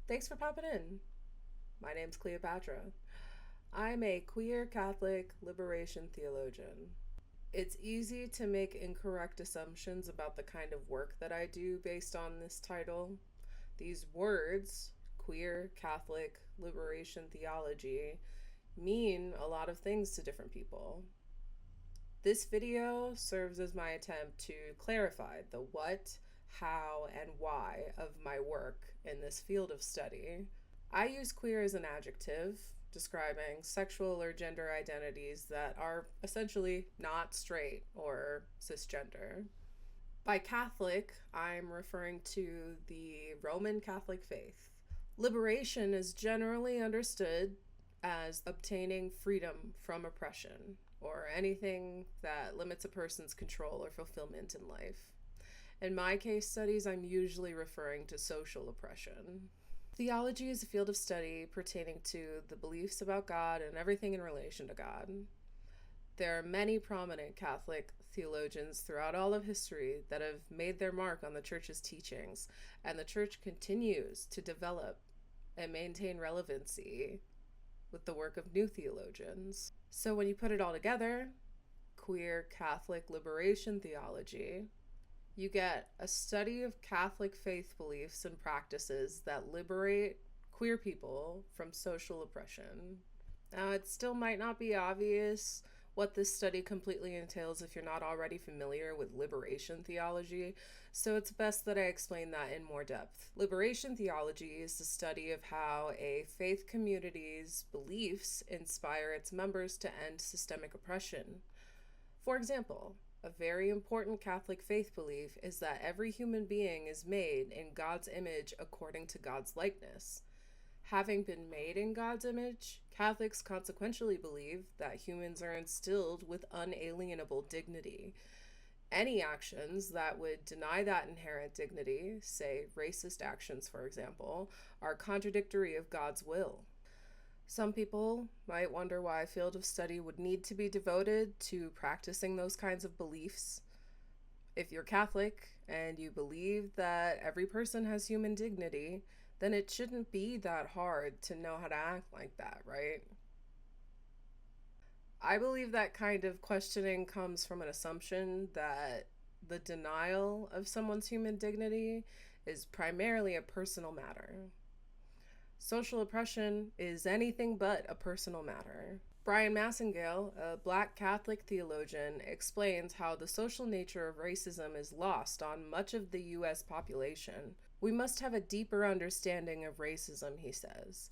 Thanks for popping in. My name's Cleopatra. I'm a queer Catholic liberation theologian. It's easy to make incorrect assumptions about the kind of work that I do based on this title. These words, queer Catholic liberation theology, mean a lot of things to different people. This video serves as my attempt to clarify the what, how, and why of my work in this field of study. I use queer as an adjective, describing sexual or gender identities that are essentially not straight or cisgender. By Catholic, I'm referring to the Roman Catholic faith. Liberation is generally understood as obtaining freedom from oppression or anything that limits a person's control or fulfillment in life. In my case studies, I'm usually referring to social oppression. Theology is a field of study pertaining to the beliefs about God and everything in relation to God. There are many prominent Catholic theologians throughout all of history that have made their mark on the Church's teachings, and the Church continues to develop and maintain relevancy with the work of new theologians. So when you put it all together, queer Catholic liberation theology, you get a study of Catholic faith beliefs and practices that liberate queer people from social oppression. Now, it still might not be obvious what this study completely entails if you're not already familiar with liberation theology, so it's best that I explain that in more depth. Liberation theology is the study of how a faith community's beliefs inspire its members to end systemic oppression. For example, a very important Catholic faith belief is that every human being is made in God's image according to God's likeness. Having been made in God's image, Catholics consequentially believe that humans are instilled with unalienable dignity. Any actions that would deny that inherent dignity, say racist actions for example, are contradictory of God's will. Some people might wonder why a field of study would need to be devoted to practicing those kinds of beliefs. If you're Catholic and you believe that every person has human dignity, then it shouldn't be that hard to know how to act like that, right? I believe that kind of questioning comes from an assumption that the denial of someone's human dignity is primarily a personal matter. Social oppression is anything but a personal matter. Bryan Massingale, a Black Catholic theologian, explains how the social nature of racism is lost on much of the U.S. population. We must have a deeper understanding of racism, he says.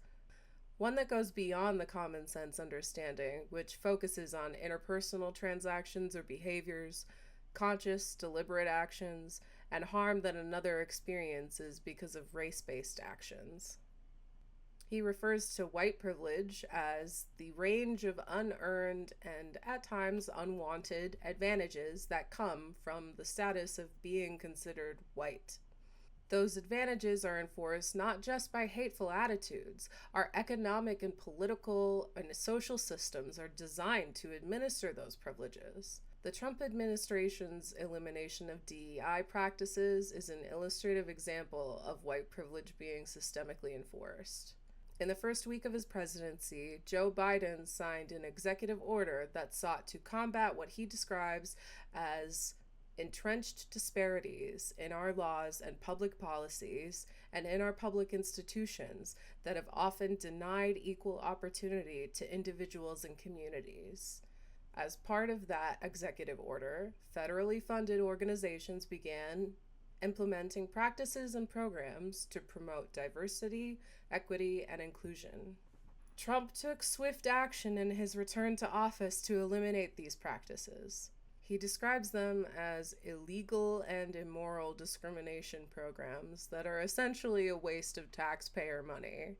One that goes beyond the common sense understanding, which focuses on interpersonal transactions or behaviors, conscious, deliberate actions, and harm that another experiences because of race-based actions. He refers to white privilege as the range of unearned and at times unwanted advantages that come from the status of being considered white. Those advantages are enforced not just by hateful attitudes. Our economic and political and social systems are designed to administer those privileges. The Trump administration's elimination of DEI practices is an illustrative example of white privilege being systemically enforced. In the first week of his presidency, Joe Biden signed an executive order that sought to combat what he describes as entrenched disparities in our laws and public policies and in our public institutions that have often denied equal opportunity to individuals and communities. As part of that executive order, federally funded organizations began implementing practices and programs to promote diversity, equity, and inclusion. Trump took swift action in his return to office to eliminate these practices. He describes them as illegal and immoral discrimination programs that are essentially a waste of taxpayer money.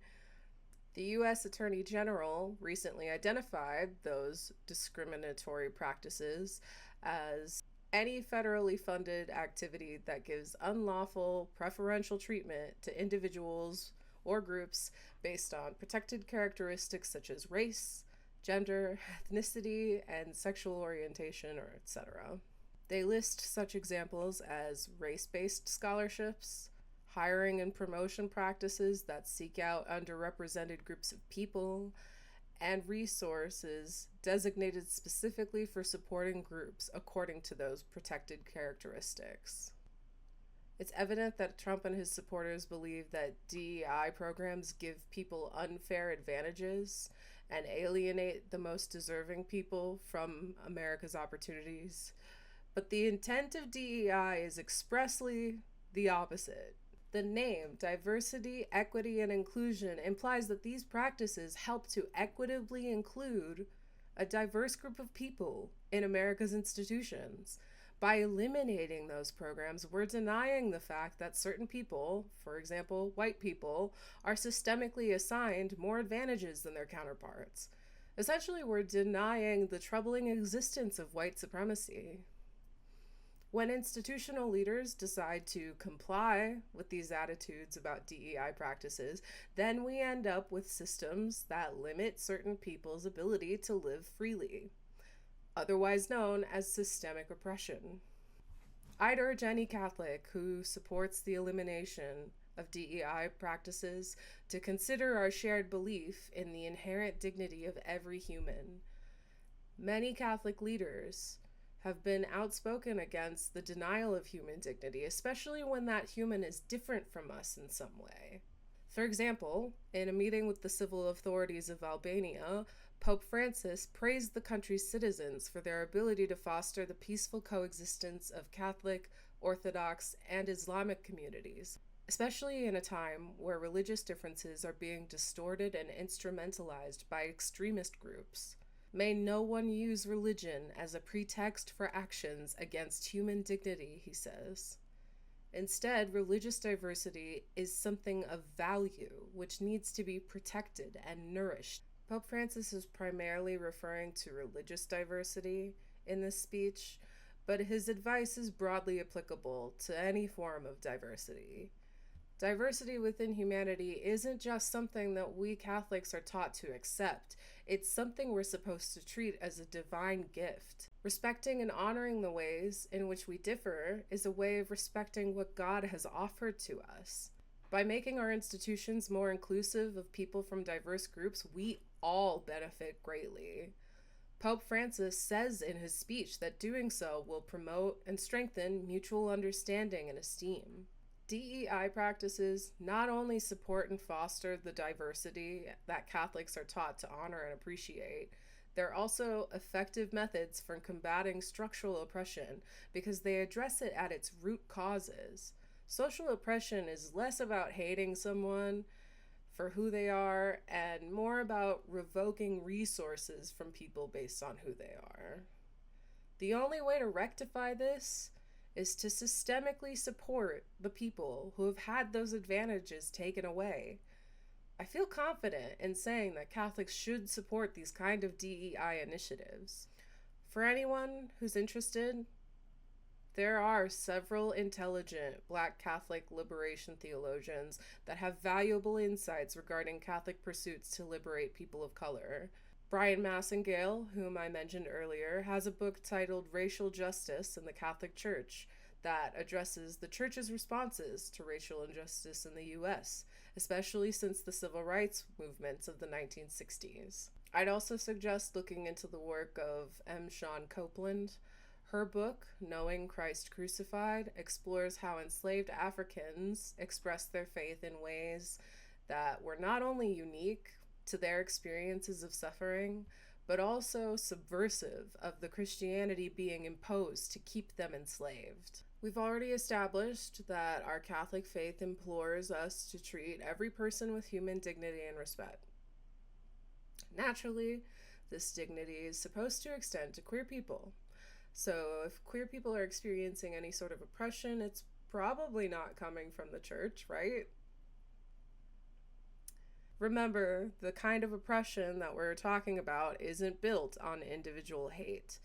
The U.S. Attorney General recently identified those discriminatory practices as any federally funded activity that gives unlawful preferential treatment to individuals or groups based on protected characteristics such as race, gender, ethnicity, and sexual orientation, or etc. They list such examples as race-based scholarships, hiring and promotion practices that seek out underrepresented groups of people, and resources designated specifically for supporting groups according to those protected characteristics. It's evident that Trump and his supporters believe that DEI programs give people unfair advantages and alienate the most deserving people from America's opportunities. But the intent of DEI is expressly the opposite. The name, diversity, equity, and inclusion, implies that these practices help to equitably include a diverse group of people in America's institutions. By eliminating those programs, we're denying the fact that certain people, for example, white people, are systemically assigned more advantages than their counterparts. Essentially, we're denying the troubling existence of white supremacy. When institutional leaders decide to comply with these attitudes about DEI practices, then we end up with systems that limit certain people's ability to live freely, otherwise known as systemic oppression. I'd urge any Catholic who supports the elimination of DEI practices to consider our shared belief in the inherent dignity of every human. Many Catholic leaders have been outspoken against the denial of human dignity, especially when that human is different from us in some way. For example, in a meeting with the civil authorities of Albania, Pope Francis praised the country's citizens for their ability to foster the peaceful coexistence of Catholic, Orthodox, and Islamic communities, especially in a time where religious differences are being distorted and instrumentalized by extremist groups. May no one use religion as a pretext for actions against human dignity, he says. Instead, religious diversity is something of value which needs to be protected and nourished. Pope Francis is primarily referring to religious diversity in this speech, but his advice is broadly applicable to any form of diversity. Diversity within humanity isn't just something that we Catholics are taught to accept. It's something we're supposed to treat as a divine gift. Respecting and honoring the ways in which we differ is a way of respecting what God has offered to us. By making our institutions more inclusive of people from diverse groups, we all benefit greatly. Pope Francis says in his speech that doing so will promote and strengthen mutual understanding and esteem. DEI practices not only support and foster the diversity that Catholics are taught to honor and appreciate, they're also effective methods for combating structural oppression because they address it at its root causes. Social oppression is less about hating someone for who they are and more about revoking resources from people based on who they are. The only way to rectify this is to systemically support the people who have had those advantages taken away. I feel confident in saying that Catholics should support these kind of DEI initiatives. For anyone who's interested, there are several intelligent Black Catholic liberation theologians that have valuable insights regarding Catholic pursuits to liberate people of color. Bryan Massingale, whom I mentioned earlier, has a book titled Racial Justice in the Catholic Church that addresses the Church's responses to racial injustice in the U.S., especially since the civil rights movements of the 1960s. I'd also suggest looking into the work of Shawn Copeland. Her book, Knowing Christ Crucified, explores how enslaved Africans expressed their faith in ways that were not only unique to their experiences of suffering, but also subversive of the Christianity being imposed to keep them enslaved. We've already established that our Catholic faith implores us to treat every person with human dignity and respect. Naturally, this dignity is supposed to extend to queer people. So if queer people are experiencing any sort of oppression, it's probably not coming from the church, right? Remember, the kind of oppression that we're talking about isn't built on individual hate.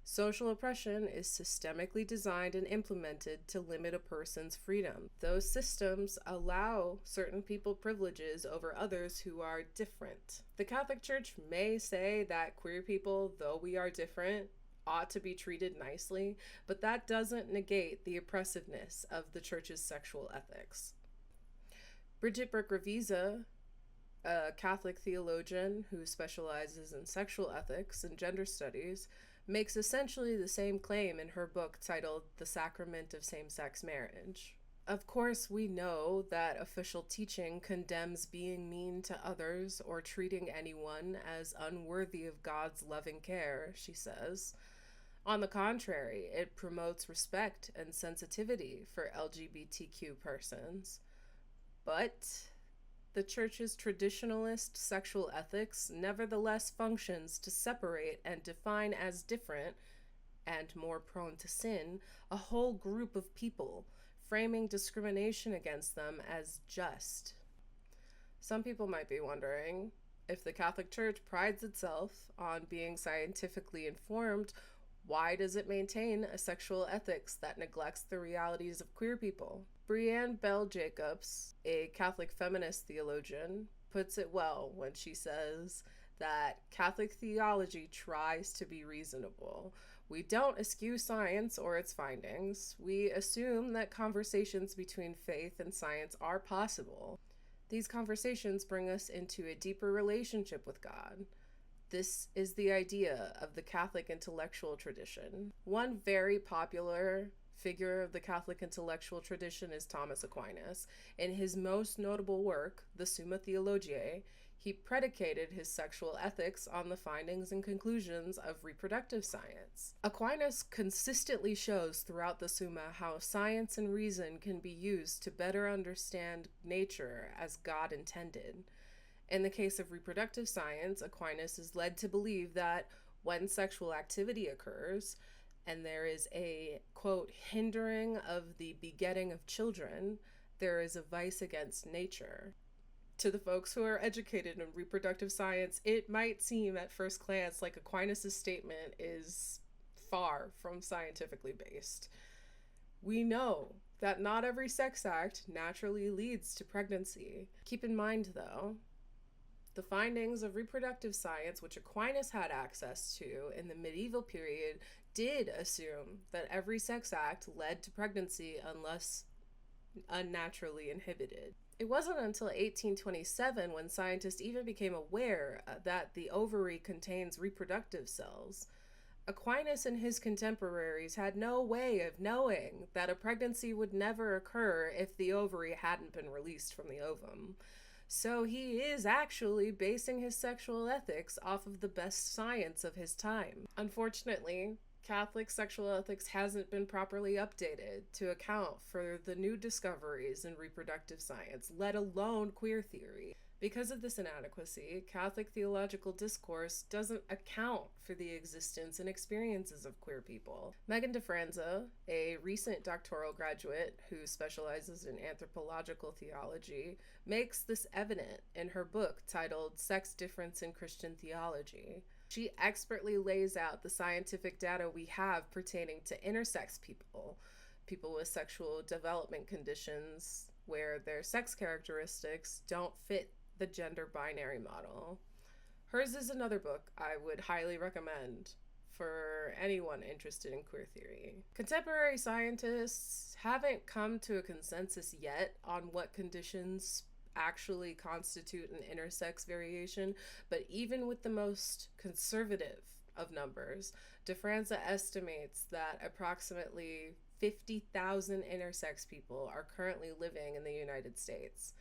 Social oppression is systemically designed and implemented to limit a person's freedom. Those systems allow certain people privileges over others who are different. The Catholic Church may say that queer people, though we are different, ought to be treated nicely, but that doesn't negate the oppressiveness of the Church's sexual ethics. Bridget Burke Ravizza, a Catholic theologian who specializes in sexual ethics and gender studies, makes essentially the same claim in her book titled The Sacrament of Same-Sex Marriage. Of course, we know that official teaching condemns being mean to others or treating anyone as unworthy of God's loving care, she says. On the contrary, it promotes respect and sensitivity for LGBTQ persons. But the Church's traditionalist sexual ethics nevertheless functions to separate and define as different, and more prone to sin, a whole group of people, framing discrimination against them as just. Some people might be wondering, if the Catholic Church prides itself on being scientifically informed, why does it maintain a sexual ethics that neglects the realities of queer people? Brianne Bell-Jacobs, a Catholic feminist theologian, puts it well when she says that Catholic theology tries to be reasonable. We don't eschew science or its findings. We assume that conversations between faith and science are possible. These conversations bring us into a deeper relationship with God. This is the idea of the Catholic intellectual tradition. One very popular figure of the Catholic intellectual tradition is Thomas Aquinas. In his most notable work, the Summa Theologiae, he predicated his sexual ethics on the findings and conclusions of reproductive science. Aquinas consistently shows throughout the Summa how science and reason can be used to better understand nature as God intended. In the case of reproductive science, Aquinas is led to believe that when sexual activity occurs, and there is a, quote, hindering of the begetting of children, there is a vice against nature. To the folks who are educated in reproductive science, it might seem at first glance like Aquinas' statement is far from scientifically based. We know that not every sex act naturally leads to pregnancy. Keep in mind, though, the findings of reproductive science, which Aquinas had access to in the medieval period, did assume that every sex act led to pregnancy unless unnaturally inhibited. It wasn't until 1827 when scientists even became aware that the ovary contains reproductive cells. Aquinas and his contemporaries had no way of knowing that a pregnancy would never occur if the ovary hadn't been released from the ovum. So he is actually basing his sexual ethics off of the best science of his time. Unfortunately, Catholic sexual ethics hasn't been properly updated to account for the new discoveries in reproductive science, let alone queer theory. Because of this inadequacy, Catholic theological discourse doesn't account for the existence and experiences of queer people. DeFranza, a recent doctoral graduate who specializes in anthropological theology, makes this evident in her book titled Sex Difference in Christian Theology. She expertly lays out the scientific data we have pertaining to intersex people, people with sexual development conditions where their sex characteristics don't fit the gender binary model. Hers is another book I would highly recommend for anyone interested in queer theory. Contemporary scientists haven't come to a consensus yet on what conditions actually constitute an intersex variation, but even with the most conservative of numbers, DeFranza estimates that approximately 50,000 intersex people are currently living in the United States.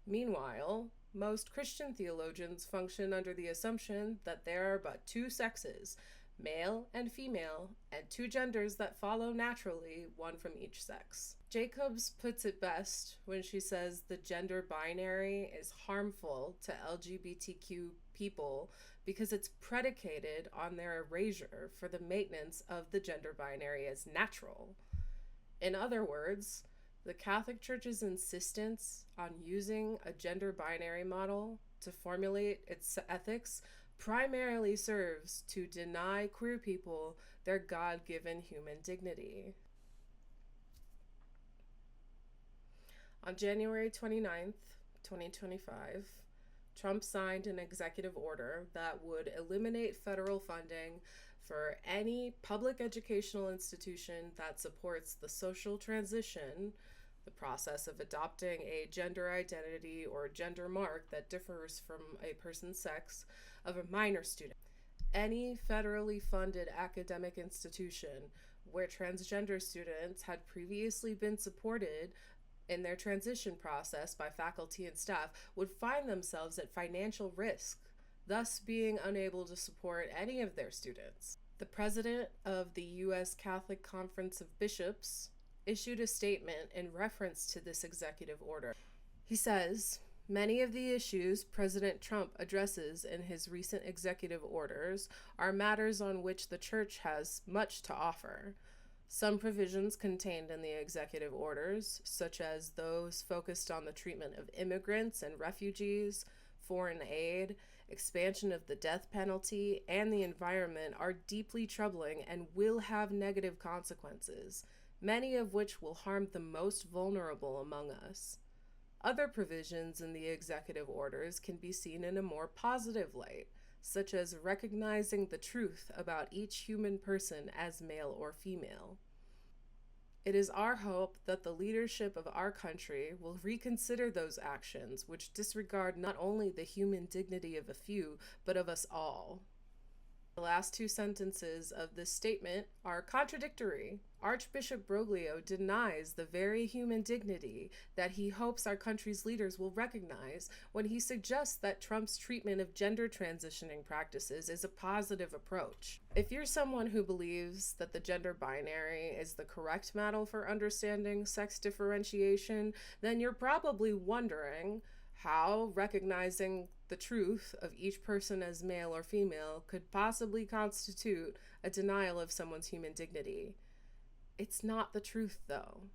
Meanwhile, most Christian theologians function under the assumption that there are but two sexes, male and female, and two genders that follow naturally, one from each sex. Jacobs puts it best when she says the gender binary is harmful to LGBTQ people because it's predicated on their erasure for the maintenance of the gender binary as natural. In other words, the Catholic Church's insistence on using a gender binary model to formulate its ethics primarily serves to deny queer people their God-given human dignity. On January 29th, 2025, Trump signed an executive order that would eliminate federal funding for any public educational institution that supports the social transition the process of adopting a gender identity or gender mark that differs from a person's sex of a minor student. Any federally funded academic institution where transgender students had previously been supported in their transition process by faculty and staff would find themselves at financial risk, thus being unable to support any of their students. The president of the U.S. Catholic Conference of Bishops issued a statement in reference to this executive order. He says, "Many of the issues President Trump addresses in his recent executive orders are matters on which the Church has much to offer. Some provisions contained in the executive orders, such as those focused on the treatment of immigrants and refugees, foreign aid, expansion of the death penalty, and the environment, are deeply troubling and will have negative consequences, many of which will harm the most vulnerable among us. Other provisions in the executive orders can be seen in a more positive light, such as recognizing the truth about each human person as male or female. It is our hope that the leadership of our country will reconsider those actions which disregard not only the human dignity of a few, but of us all." The last two sentences of this statement are contradictory. Archbishop Broglio denies the very human dignity that he hopes our country's leaders will recognize when he suggests that Trump's treatment of gender transitioning practices is a positive approach. If you're someone who believes that the gender binary is the correct model for understanding sex differentiation, then you're probably wondering how recognizing the truth of each person as male or female could possibly constitute a denial of someone's human dignity. It's not the truth, though.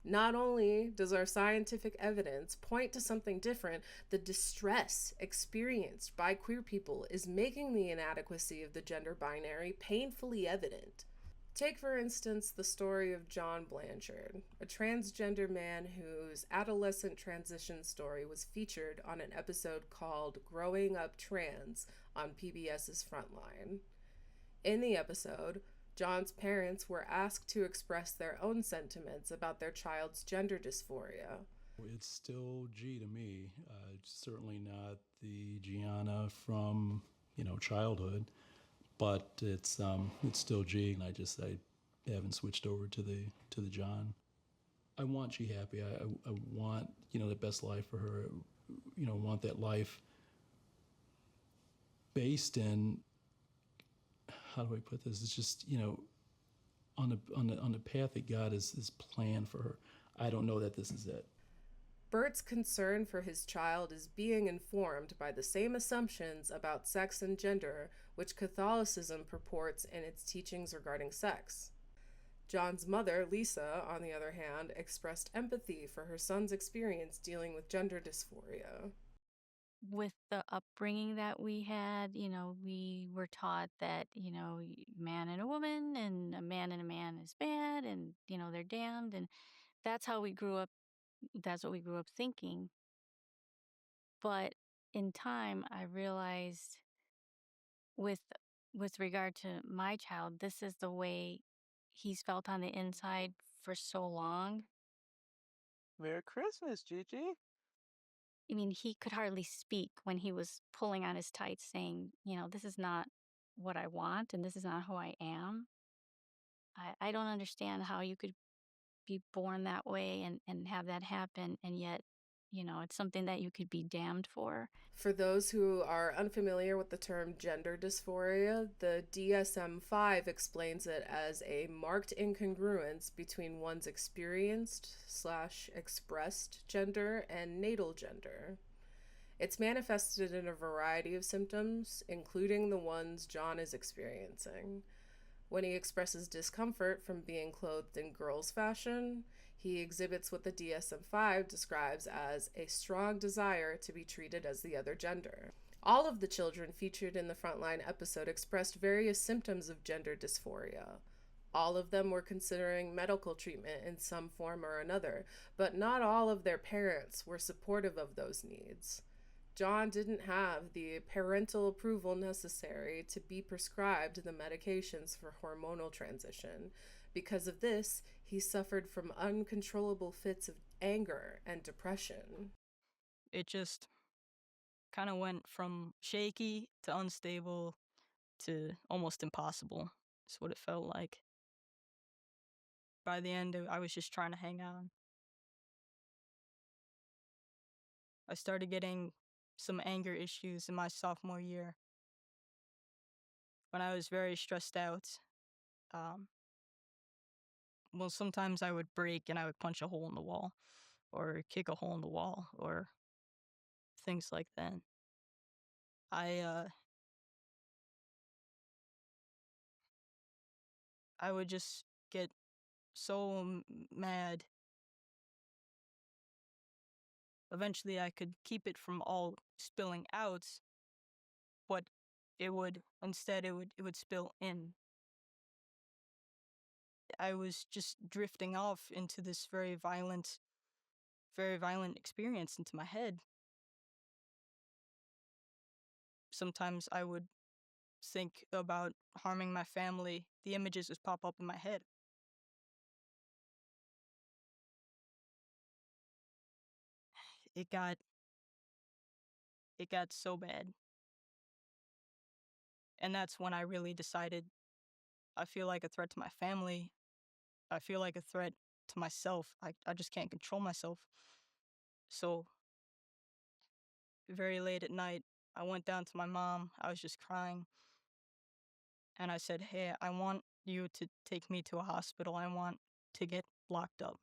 Not only does our scientific evidence point to something different, the distress experienced by queer people is making the inadequacy of the gender binary painfully evident. Take, for instance, the story of John Blanchard, a transgender man whose adolescent transition story was featured on an episode called Growing Up Trans on PBS's Frontline. In the episode, John's parents were asked to express their own sentiments about their child's gender dysphoria. It's still G to me. Certainly not the Gianna from, childhood. But it's still G, and I haven't switched over to the John. I want G happy. I want the best life for her. I want that life based in, how do I put this? It's just on the path that God has planned for her. I don't know that this is it. Bert's concern for his child is being informed by the same assumptions about sex and gender which Catholicism purports in its teachings regarding sex. John's mother, Lisa, on the other hand, expressed empathy for her son's experience dealing with gender dysphoria. With the upbringing that we had, we were taught that, man and a woman and a man is bad and, they're damned. And that's how we grew up. That's what we grew up thinking. But in time, I realized with regard to my child, this is the way he's felt on the inside for so long. Merry Christmas, Gigi. I mean, he could hardly speak when he was pulling on his tights saying, this is not what I want and this is not who I am. I don't understand how you could be born that way and have that happen, and yet, it's something that you could be damned for. For those who are unfamiliar with the term gender dysphoria, the DSM-5 explains it as a marked incongruence between one's experienced/expressed gender and natal gender. It's manifested in a variety of symptoms, including the ones John is experiencing. When he expresses discomfort from being clothed in girls' fashion, he exhibits what the DSM-5 describes as a strong desire to be treated as the other gender. All of the children featured in the Frontline episode expressed various symptoms of gender dysphoria. All of them were considering medical treatment in some form or another, but not all of their parents were supportive of those needs. John didn't have the parental approval necessary to be prescribed the medications for hormonal transition. Because of this, he suffered from uncontrollable fits of anger, and depression. It just kind of went from shaky to unstable to almost impossible. That's what it felt like. By the end, I was just trying to hang on. I started getting some anger issues in my sophomore year when I was very stressed out. Well, sometimes I would break and I would punch a hole in the wall or kick a hole in the wall or things like that. I would just get so mad. Eventually I could keep it from all spilling out, but it would spill in. I was just drifting off into this very violent experience into my head. Sometimes I would think about harming my family. The images just pop up in my head. It got so bad. And that's when I really decided I feel like a threat to my family. I feel like a threat to myself. I just can't control myself. So very late at night, I went down to my mom. I was just crying. And I said, hey, I want you to take me to a hospital. I want to get locked up.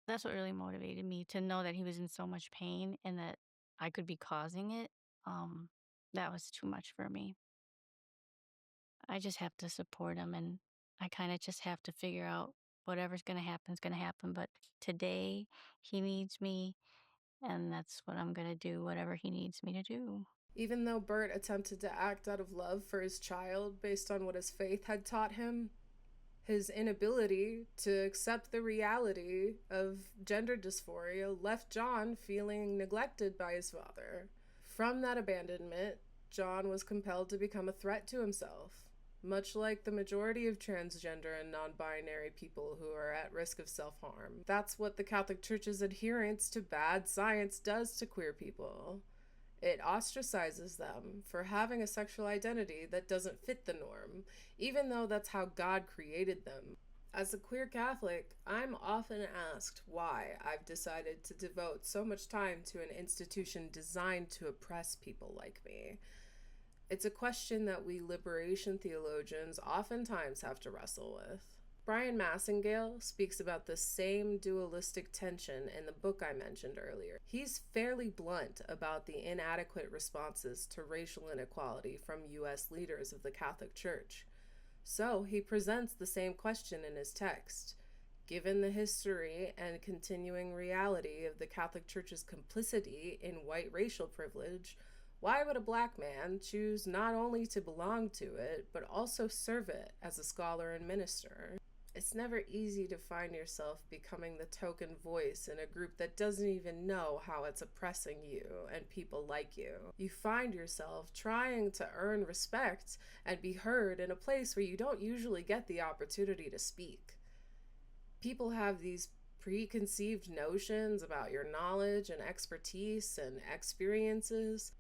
That's what really motivated me, to know that he was in so much pain and that I could be causing it. That was too much for me. I just have to support him, and I kind of just have to figure out whatever's going to happen is going to happen. But today he needs me, and that's what I'm going to do, whatever he needs me to do. Even though Bert attempted to act out of love for his child based on what his faith had taught him, his inability to accept the reality of gender dysphoria left John feeling neglected by his father. From that abandonment, John was compelled to become a threat to himself, much like the majority of transgender and non-binary people who are at risk of self-harm. That's what the Catholic Church's adherence to bad science does to queer people. It ostracizes them for having a sexual identity that doesn't fit the norm, even though that's how God created them. As a queer Catholic, I'm often asked why I've decided to devote so much time to an institution designed to oppress people like me. It's a question that we liberation theologians oftentimes have to wrestle with. Brian Massingale speaks about the same dualistic tension in the book I mentioned earlier. He's fairly blunt about the inadequate responses to racial inequality from U.S. leaders of the Catholic Church. So he presents the same question in his text. Given the history and continuing reality of the Catholic Church's complicity in white racial privilege, why would a black man choose not only to belong to it, but also serve it as a scholar and minister? It's never easy to find yourself becoming the token voice in a group that doesn't even know how it's oppressing you and people like you. You find yourself trying to earn respect and be heard in a place where you don't usually get the opportunity to speak. People have these preconceived notions about your knowledge and expertise and experiences.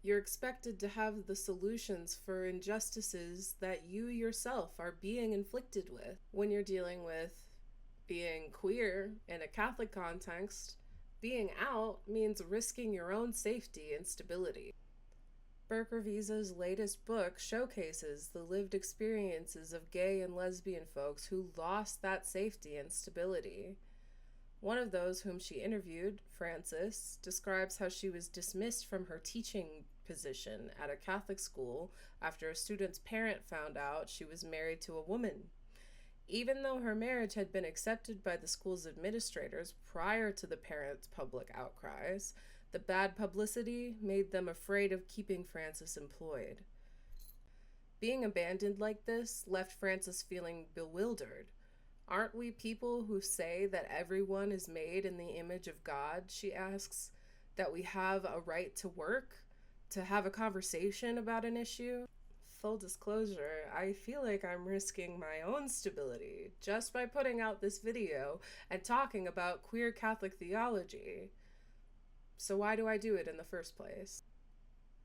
You're expected to have the solutions for injustices that you yourself are being inflicted with. When you're dealing with being queer in a Catholic context, being out means risking your own safety and stability. Burke Ravizza's latest book showcases the lived experiences of gay and lesbian folks who lost that safety and stability. One of those whom she interviewed, Frances, describes how she was dismissed from her teaching position at a Catholic school after a student's parent found out she was married to a woman. Even though her marriage had been accepted by the school's administrators prior to the parents' public outcries, the bad publicity made them afraid of keeping Frances employed. Being abandoned like this left Frances feeling bewildered. Aren't we people who say that everyone is made in the image of God, she asks, that we have a right to work, to have a conversation about an issue? full disclosure, I feel like I'm risking my own stability just by putting out this video and talking about queer Catholic theology. So why do I do it in the first place?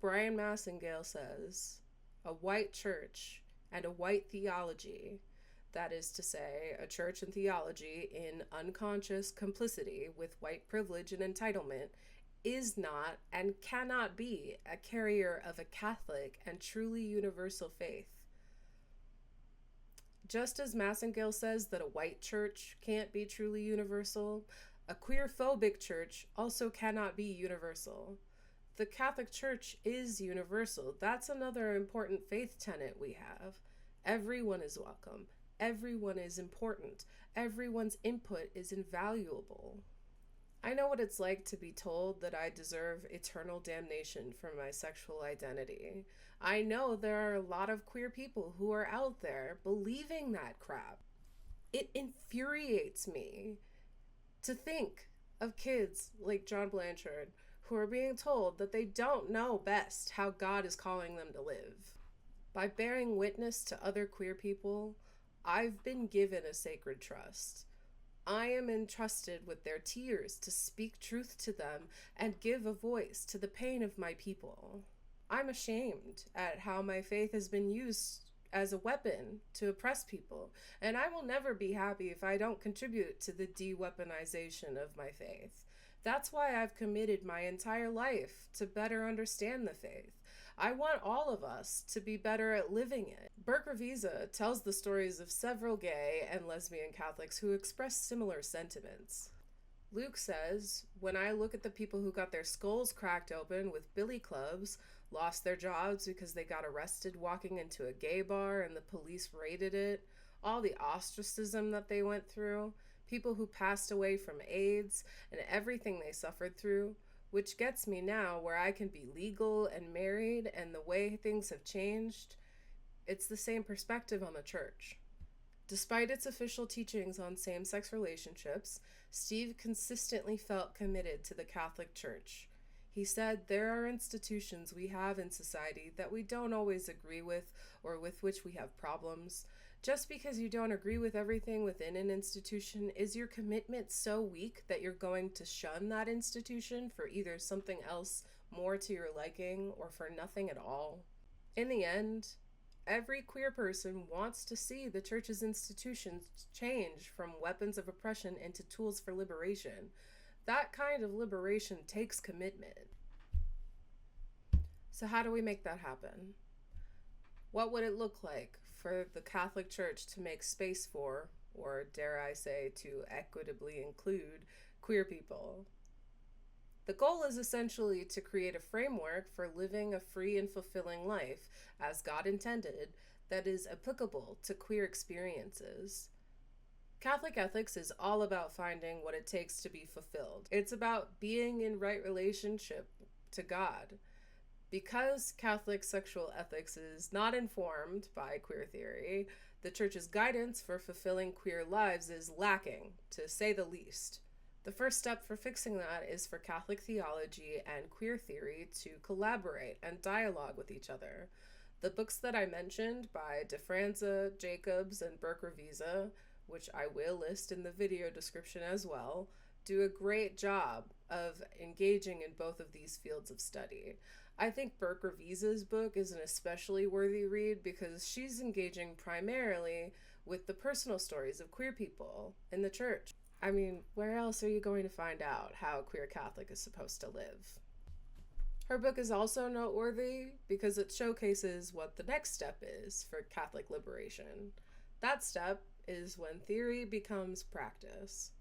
Bryan Massingale says, a white church and a white theology, that is to say, a church and theology in unconscious complicity with white privilege and entitlement, is not and cannot be a carrier of a Catholic and truly universal faith. Just as Massingale says that a white church can't be truly universal, a queer-phobic church also cannot be universal. The Catholic Church is universal. That's another important faith tenet we have. Everyone is welcome. Everyone is important. Everyone's input is invaluable. I know what it's like to be told that I deserve eternal damnation for my sexual identity. I know there are a lot of queer people who are out there believing that crap. It infuriates me to think of kids like John Blanchard who are being told that they don't know best how God is calling them to live. By bearing witness to other queer people, I've been given a sacred trust. I am entrusted with their tears to speak truth to them and give a voice to the pain of my people. I'm ashamed at how my faith has been used as a weapon to oppress people, and I will never be happy if I don't contribute to the de-weaponization of my faith. That's why I've committed my entire life to better understand the faith. I want all of us to be better at living it. Burke Ravizza tells the stories of several gay and lesbian Catholics who express similar sentiments. Luke says, when I look at the people who got their skulls cracked open with billy clubs, lost their jobs because they got arrested walking into a gay bar and the police raided it, all the ostracism that they went through, people who passed away from AIDS, and everything they suffered through, which gets me now where I can be legal and married and the way things have changed, it's the same perspective on the church. Despite its official teachings on same-sex relationships, Steve consistently felt committed to the Catholic Church. He said there are institutions we have in society that we don't always agree with or with which we have problems. Just because you don't agree with everything within an institution, is your commitment so weak that you're going to shun that institution for either something else more to your liking or for nothing at all? In the end, every queer person wants to see the church's institutions change from weapons of oppression into tools for liberation. That kind of liberation takes commitment. So how do we make that happen? What would it look like for the Catholic Church to make space for, or dare I say, to equitably include, queer people? The goal is essentially to create a framework for living a free and fulfilling life, as God intended, that is applicable to queer experiences. Catholic ethics is all about finding what it takes to be fulfilled. It's about being in right relationship to God. Because Catholic sexual ethics is not informed by queer theory, the Church's guidance for fulfilling queer lives is lacking, to say the least. The first step for fixing that is for Catholic theology and queer theory to collaborate and dialogue with each other. The books that I mentioned by DeFranza, Jacobs, and Burke Ravizza, which I will list in the video description as well, do a great job of engaging in both of these fields of study. I think Burke Ravizza's book is an especially worthy read because she's engaging primarily with the personal stories of queer people in the church. I mean, where else are you going to find out how a queer Catholic is supposed to live? Her book is also noteworthy because it showcases what the next step is for Catholic liberation. That step is when theory becomes practice.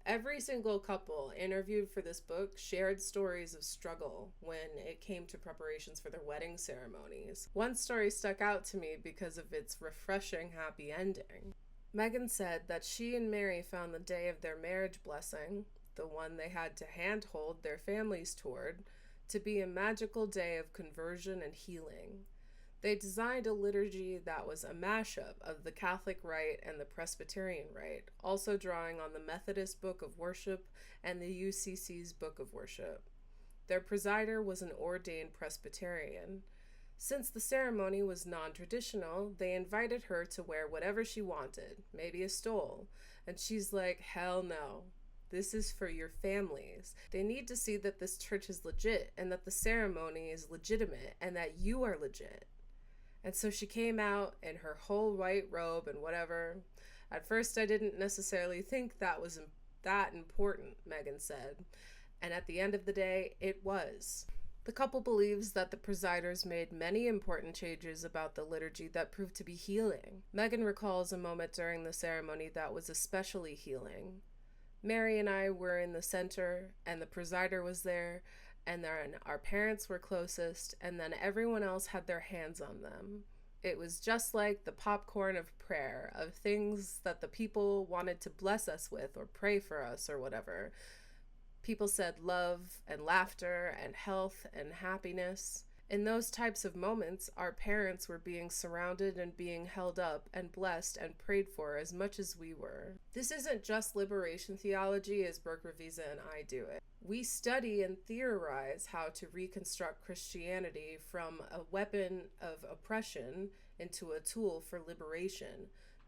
Every single couple interviewed for this book shared stories of struggle when it came to preparations for their wedding ceremonies. One story stuck out to me because of its refreshing happy ending. Megan said that she and Mary found the day of their marriage blessing, the one they had to handhold their families toward, to be a magical day of conversion and healing. They designed a liturgy that was a mashup of the Catholic rite and the Presbyterian rite, also drawing on the Methodist Book of Worship and the UCC's Book of Worship. Their presider was an ordained Presbyterian. Since the ceremony was non-traditional, they invited her to wear whatever she wanted, maybe a stole. And she's like, hell no. This is for your families. They need to see that this church is legit and that the ceremony is legitimate and that you are legit. And so she came out in her whole white robe and whatever. At first, I didn't necessarily think that was that important, Megan said. And at the end of the day, it was. The couple believes that the presiders made many important changes about the liturgy that proved to be healing. Megan recalls a moment during the ceremony that was especially healing. Mary and I were in the center, and the presider was there, and then our parents were closest, and then everyone else had their hands on them. It was just like the popcorn of prayer, of things that the people wanted to bless us with or pray for us or whatever. People said love and laughter and health and happiness. In those types of moments, our parents were being surrounded and being held up and blessed and prayed for as much as we were. This isn't just liberation theology as Burke, Ravizza, and I do it. We study and theorize how to reconstruct Christianity from a weapon of oppression into a tool for liberation.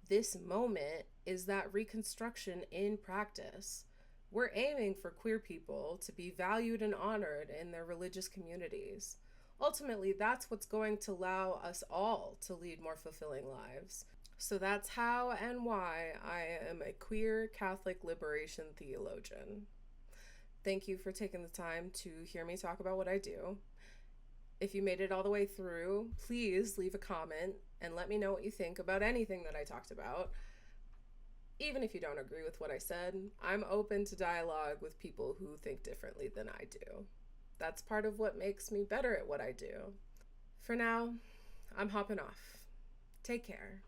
This moment is that reconstruction in practice. We're aiming for queer people to be valued and honored in their religious communities. Ultimately, that's what's going to allow us all to lead more fulfilling lives. So that's how and why I am a queer Catholic liberation theologian. Thank you for taking the time to hear me talk about what I do. If you made it all the way through, please leave a comment and let me know what you think about anything that I talked about. Even if you don't agree with what I said, I'm open to dialogue with people who think differently than I do. That's part of what makes me better at what I do. For now, I'm hopping off. Take care.